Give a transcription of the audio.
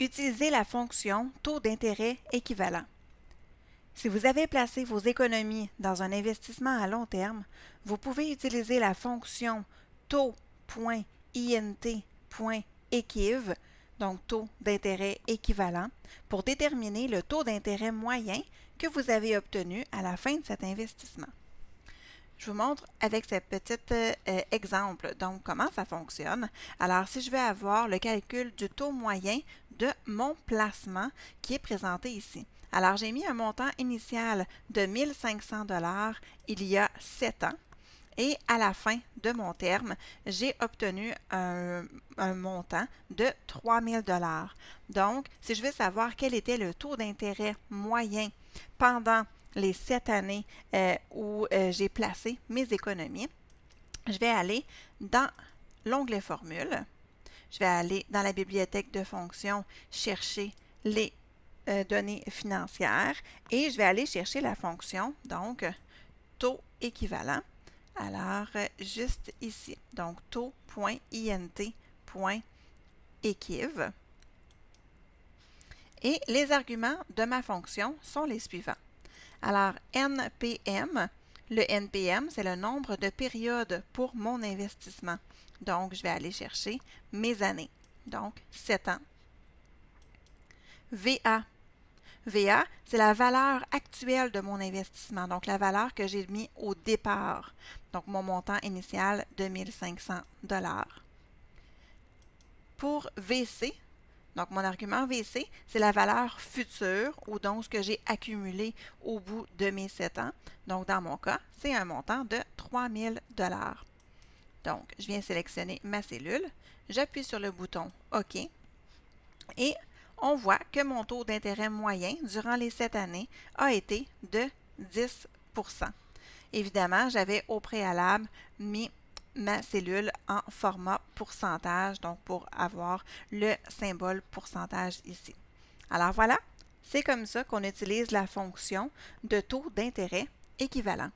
Utilisez la fonction taux d'intérêt équivalent. Si vous avez placé vos économies dans un investissement à long terme, vous pouvez utiliser la fonction taux.int.equiv, donc taux d'intérêt équivalent, pour déterminer le taux d'intérêt moyen que vous avez obtenu à la fin de cet investissement. Je vous montre avec ce petit exemple, donc comment ça fonctionne. Alors, si je vais avoir le calcul du taux moyen de mon placement qui est présenté ici. Alors, j'ai mis un montant initial de 1 500 $ il y a 7 ans. Et à la fin de mon terme, j'ai obtenu un montant de 3 000 $. Donc, si je veux savoir quel était le taux d'intérêt moyen pendant les 7 années où j'ai placé mes économies, je vais aller dans l'onglet Formule. Je vais aller dans la bibliothèque de fonctions, chercher les données financières et je vais aller chercher la fonction, donc, taux équivalent. Alors, juste ici, donc taux.int.equiv. Et les arguments de ma fonction sont les suivants. Alors, NPM, le NPM, c'est le nombre de périodes pour mon investissement. Donc, je vais aller chercher mes années. Donc, 7 ans. VA. VA, c'est la valeur actuelle de mon investissement, donc la valeur que j'ai mis au départ. Donc, mon montant initial de 1 500 $. Pour VC, donc mon argument VC, c'est la valeur future ou donc ce que j'ai accumulé au bout de mes 7 ans. Donc, dans mon cas, c'est un montant de 3 000 $. Donc, je viens sélectionner ma cellule, j'appuie sur le bouton OK et on voit que mon taux d'intérêt moyen durant les 7 années a été de 10 %. Évidemment, j'avais au préalable mis ma cellule en format pourcentage, donc pour avoir le symbole pourcentage ici. Alors voilà, c'est comme ça qu'on utilise la fonction de taux d'intérêt équivalent.